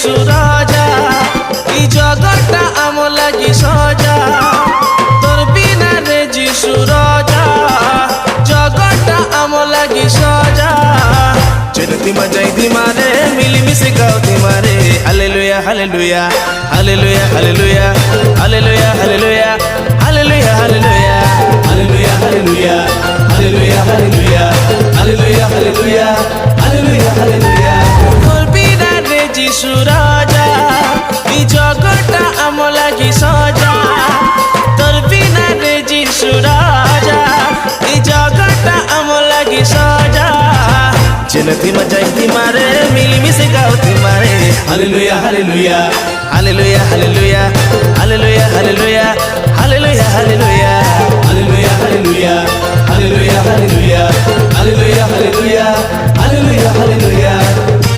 সুরাজা এই জগৎটা আম লাগি সজা তোর বিনা রে যিশু রাজা জগৎটা আম লাগি সজা চলতি মজাই দিমারে মিলিমিশে গাও দিমারে hallelujah hallelujah hallelujah hallelujah hallelujah hallelujah hallelujah hallelujah hallelujah hallelujah hallelujah hallelujah hallelujah hallelujah hallelujah hallelujah তোর বিনা রে যিশু রাজা এই জগৎটা আম লাগি সজা তোর বিনা রে যিশু রাজা এই জগৎটা আম লাগি সজা চলতি মজাই দিমারে মিলিমিশে গাও দিমারে hallelujah hallelujah hallelujah hallelujah hallelujah hallelujah hallelujah hallelujah hallelujah hallelujah hallelujah hallelujah hallelujah hallelujah hallelujah hallelujah